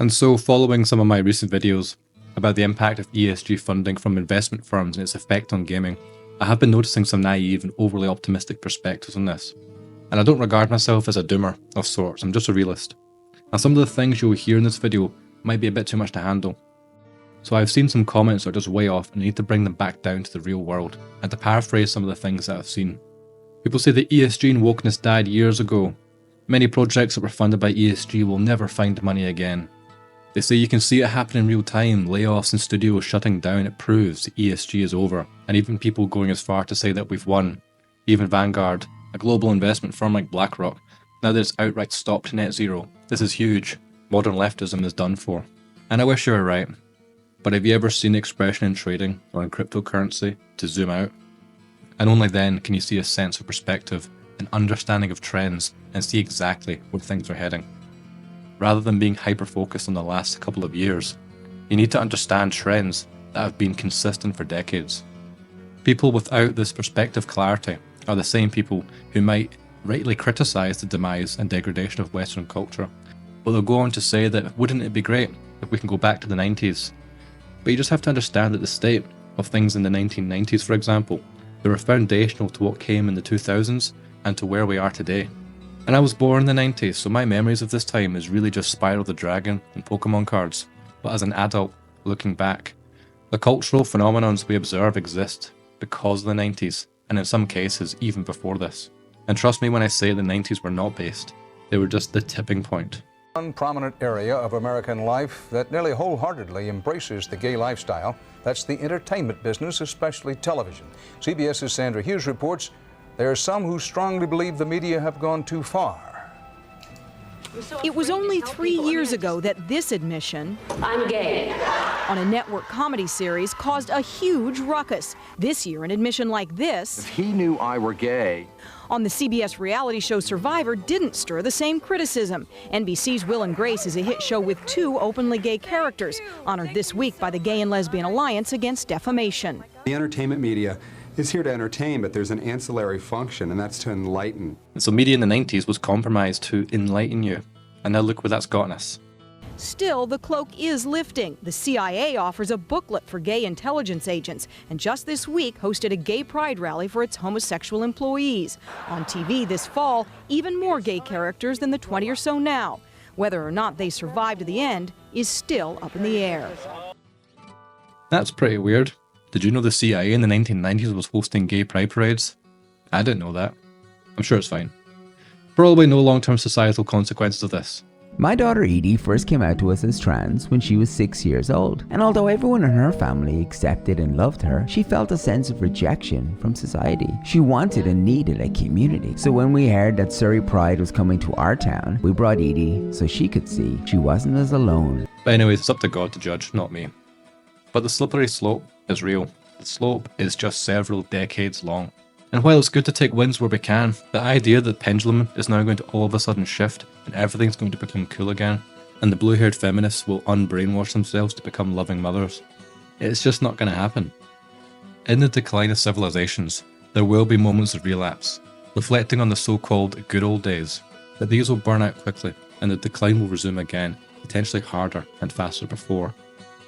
And so, following some of my recent videos about the impact of ESG funding from investment firms and its effect on gaming, I have been noticing some naive and overly optimistic perspectives on this. And I don't regard myself as a doomer of sorts, I'm just a realist. And some of the things you'll hear in this video might be a bit too much to handle. So I've seen some comments that are just way off and I need to bring them back down to the real world, and to paraphrase some of the things that I've seen. People say that ESG and wokeness died years ago. Many projects that were funded by ESG will never find money again. They say you can see it happen in real time, layoffs and studios shutting down, it proves ESG is over, and even people going as far to say that we've won. Even Vanguard, a global investment firm like BlackRock, now that it's outright stopped net zero. This is huge. Modern leftism is done for. And I wish you were right. But have you ever seen the expression in trading or in cryptocurrency to zoom out? And only then can you see a sense of perspective, an understanding of trends, and see exactly where things are heading. Rather than being hyper-focused on the last couple of years, you need to understand trends that have been consistent for decades. People without this perspective clarity are the same people who might rightly criticise the demise and degradation of Western culture, but they'll go on to say that wouldn't it be great if we can go back to the 90s? But you just have to understand that the state of things in the 1990s, for example, they were foundational to what came in the 2000s and to where we are today. And I was born in the 90s, so my memories of this time is really just Spyro the Dragon and Pokemon cards. But as an adult, looking back, the cultural phenomenons we observe exist because of the 90s, and in some cases even before this. And trust me when I say the 90s were not based, they were just the tipping point. One prominent area of American life that nearly wholeheartedly embraces the gay lifestyle, that's the entertainment business, especially television. CBS's Sandra Hughes reports there are some who strongly believe the media have gone too far. It was only 3 years ago that this admission, I'm gay, on a network comedy series caused a huge ruckus. This year, an admission like this, if he knew I were gay, on the CBS reality show Survivor didn't stir the same criticism. NBC's Will and Grace is a hit show with 2 openly gay characters, honored this week by the Gay and Lesbian Alliance Against Defamation. The entertainment media is here to entertain, but there's an ancillary function, and that's to enlighten. And so media in the 90s was compromised to enlighten you, and now look where that's gotten us. Still, the cloak is lifting. The CIA offers a booklet for gay intelligence agents, and just this week hosted a gay pride rally for its homosexual employees. On TV this fall, even more gay characters than the 20 or so now. Whether or not they survive to the end is still up in the air. That's pretty weird. Did you know the CIA in the 1990s was hosting gay pride parades? I didn't know that. I'm sure it's fine. Probably no long-term societal consequences of this. My daughter Edie first came out to us as trans when she was 6 years old, and although everyone in her family accepted and loved her, she felt a sense of rejection from society. She wanted and needed a community. So when we heard that Surrey Pride was coming to our town, we brought Edie so she could see she wasn't as alone. But anyways, it's up to God to judge, not me. But the slippery slope is real. The slope is just several decades long. And while it's good to take wins where we can, the idea that the pendulum is now going to all of a sudden shift and everything's going to become cool again, and the blue-haired feminists will unbrainwash themselves to become loving mothers, it's just not going to happen. In the decline of civilizations, there will be moments of relapse, reflecting on the so-called good old days, but these will burn out quickly and the decline will resume again, potentially harder and faster before.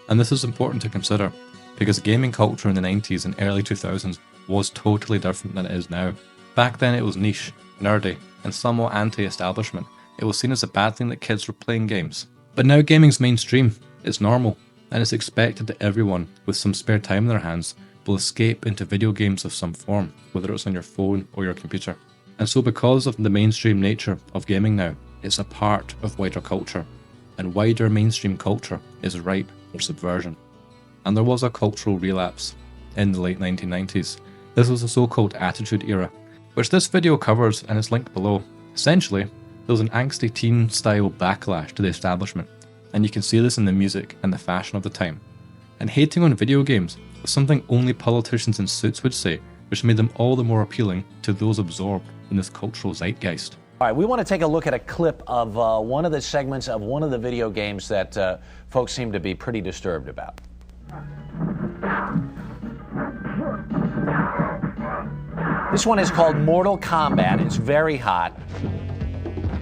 And this is important to consider, because gaming culture in the 90s and early 2000s was totally different than it is now. Back then it was niche, nerdy, and somewhat anti-establishment. It was seen as a bad thing that kids were playing games. But now gaming's mainstream, it's normal, and it's expected that everyone with some spare time in their hands will escape into video games of some form, whether it's on your phone or your computer. And so because of the mainstream nature of gaming now, it's a part of wider culture, and wider mainstream culture is ripe for subversion. And there was a cultural relapse in the late 1990s. This was the so-called Attitude Era, which this video covers and is linked below. Essentially, there was an angsty teen-style backlash to the establishment, and you can see this in the music and the fashion of the time. And hating on video games was something only politicians in suits would say, which made them all the more appealing to those absorbed in this cultural zeitgeist. All right, we want to take a look at a clip of one of the segments of one of the video games that folks seem to be pretty disturbed about. This one is called Mortal Kombat. It's very hot.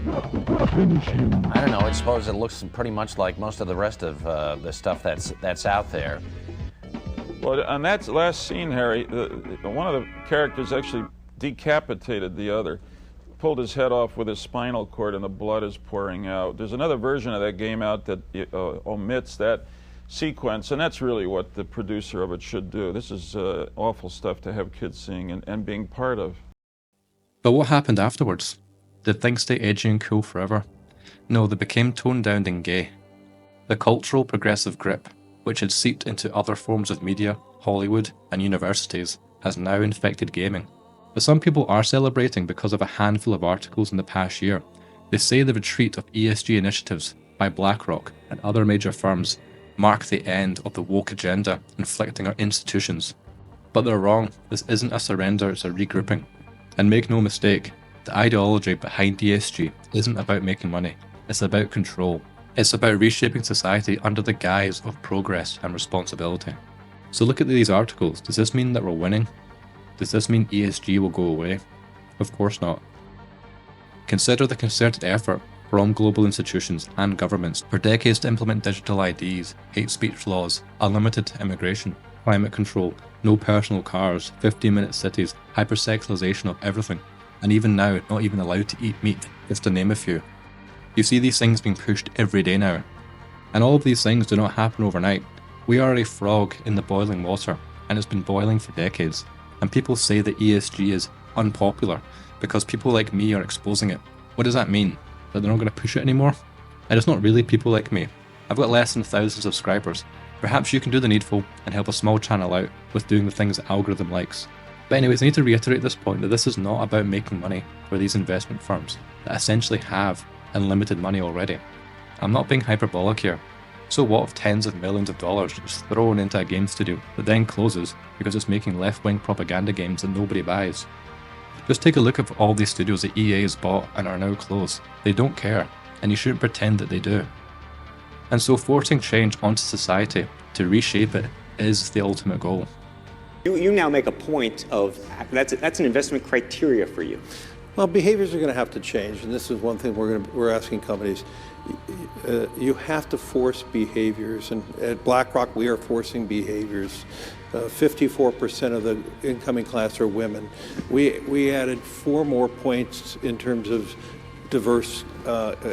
I don't know. I suppose it looks pretty much like most of the rest of the stuff that's out there. Well, on that last scene, Harry, one of the characters actually decapitated the other, pulled his head off with his spinal cord, and the blood is pouring out. There's another version of that game out that omits that sequence, and that's really what the producer of it should do. This is awful stuff to have kids seeing and being part of. But what happened afterwards? Did things stay edgy and cool forever? No, they became toned down and gay. The cultural progressive grip, which had seeped into other forms of media, Hollywood, and universities, has now infected gaming. But some people are celebrating because of a handful of articles in the past year. They say the retreat of ESG initiatives by BlackRock and other major firms mark the end of the woke agenda inflicting our institutions. But they're wrong. This isn't a surrender, it's a regrouping. And make no mistake, the ideology behind ESG isn't about making money, it's about control. It's about reshaping society under the guise of progress and responsibility. So look at these articles. Does this mean that we're winning? Does this mean ESG will go away? Of course not. Consider the concerted effort from global institutions and governments for decades to implement digital IDs, hate speech laws, unlimited immigration, climate control, no personal cars, 15-minute cities, hypersexualization of everything, and even now not even allowed to eat meat, just to name a few. You see these things being pushed every day now. And all of these things do not happen overnight. We are a frog in the boiling water, and it's been boiling for decades. And people say that ESG is unpopular because people like me are exposing it. What does that mean? That they're not going to push it anymore? And it's not really people like me. I've got less than 1,000 subscribers. Perhaps you can do the needful and help a small channel out with doing the things the algorithm likes. But anyways, I need to reiterate this point that this is not about making money for these investment firms that essentially have unlimited money already. I'm not being hyperbolic here. So what if tens of millions of dollars is thrown into a game studio that then closes because it's making left-wing propaganda games that nobody buys? Just take a look at all these studios that EA has bought and are now closed. They don't care, and you shouldn't pretend that they do. And so forcing change onto society to reshape it is the ultimate goal. You now make a point of that's an investment criteria for you. Well, behaviors are going to have to change, and this is one thing we're asking companies. You have to force behaviors, and at BlackRock we are forcing behaviors. 54% of the incoming class are women. We added 4 more points in terms of diverse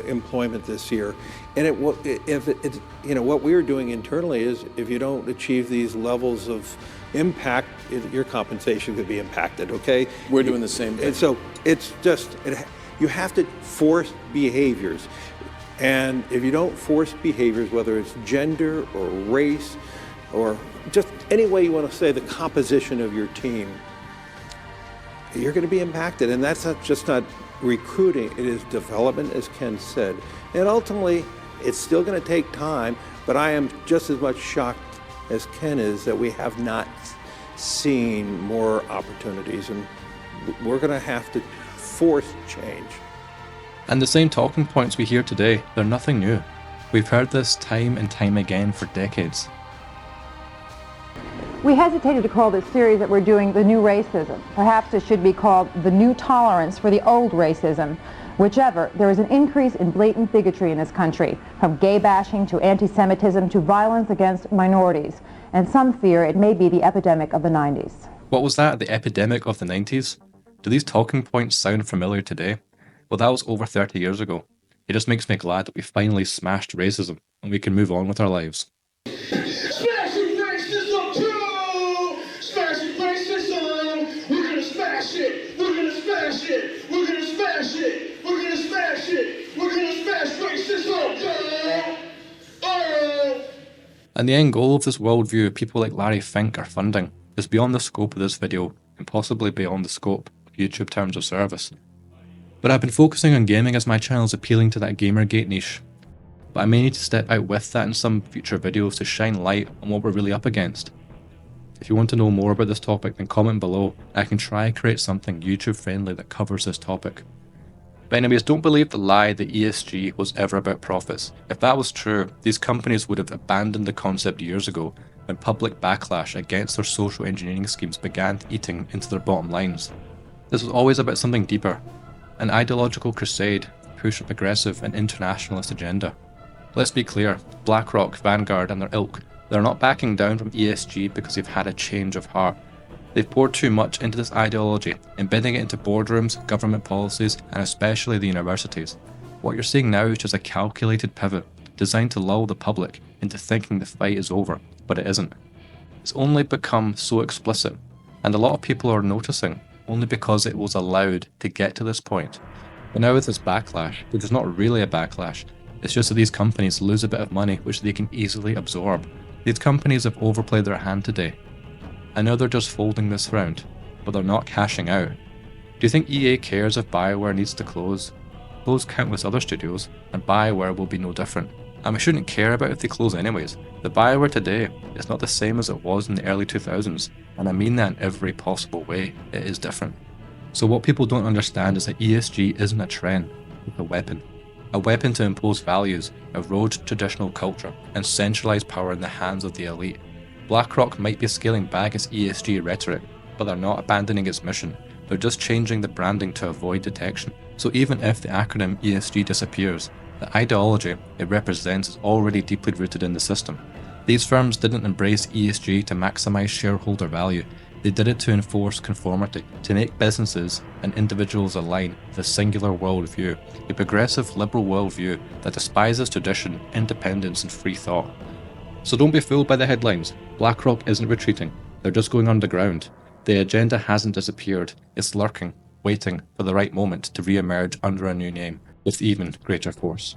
employment this year. And what we're doing internally is if you don't achieve these levels of impact, your compensation could be impacted, okay? We're doing the same thing. And so it's just, you have to force behaviors. And if you don't force behaviors, whether it's gender or race or just any way you want to say the composition of your team, you're going to be impacted. And that's not recruiting, it is development, as Ken said. And ultimately, it's still going to take time, but I am just as much shocked as Ken is that we have not seen more opportunities, and we're going to have to force change. And the same talking points we hear today, they're nothing new. We've heard this time and time again for decades. We hesitated to call this series that we're doing the new racism. Perhaps it should be called the new tolerance for the old racism. Whichever, there is an increase in blatant bigotry in this country, from gay bashing to anti-Semitism to violence against minorities. And some fear it may be the epidemic of the 90s. What was that, the epidemic of the 90s? Do these talking points sound familiar today? Well, that was over 30 years ago. It just makes me glad that we finally smashed racism and we can move on with our lives. Smashing racism too! Smashing racism! We're gonna smash it! We're gonna smash it! We're gonna smash it! We're gonna smash it! We're gonna smash racism! Oh! And the end goal of this worldview people like Larry Fink are funding is beyond the scope of this video and possibly beyond the scope of YouTube terms of service. But I've been focusing on gaming as my channel is appealing to that Gamergate niche. But I may need to step out with that in some future videos to shine light on what we're really up against. If you want to know more about this topic, then comment below and I can try and create something YouTube friendly that covers this topic. But anyways, don't believe the lie that ESG was ever about profits. If that was true, these companies would have abandoned the concept years ago when public backlash against their social engineering schemes began eating into their bottom lines. This was always about something deeper, an ideological crusade push a progressive and internationalist agenda. Let's be clear, BlackRock, Vanguard and their ilk, they're not backing down from ESG because they've had a change of heart. They've poured too much into this ideology, embedding it into boardrooms, government policies, and especially the universities. What you're seeing now is just a calculated pivot, designed to lull the public into thinking the fight is over, but it isn't. It's only become so explicit, and a lot of people are noticing, only because it was allowed to get to this point. But now with this backlash, which is not really a backlash, it's just that these companies lose a bit of money which they can easily absorb. These companies have overplayed their hand today. I know they're just folding this round, but they're not cashing out. Do you think EA cares if BioWare needs to close? Close countless other studios, and BioWare will be no different. And we shouldn't care about if they close anyways. The BioWare today is not the same as it was in the early 2000s, and I mean that in every possible way. It is different. So what people don't understand is that ESG isn't a trend, it's a weapon. A weapon to impose values, erode traditional culture, and centralize power in the hands of the elite. BlackRock might be scaling back its ESG rhetoric, but they're not abandoning its mission. They're just changing the branding to avoid detection. So even if the acronym ESG disappears, the ideology it represents is already deeply rooted in the system. These firms didn't embrace ESG to maximize shareholder value. They did it to enforce conformity, to make businesses and individuals align with a singular worldview, a progressive liberal worldview that despises tradition, independence and free thought. So don't be fooled by the headlines. BlackRock isn't retreating, they're just going underground. The agenda hasn't disappeared, it's lurking, waiting for the right moment to re-emerge under a new name, with even greater force.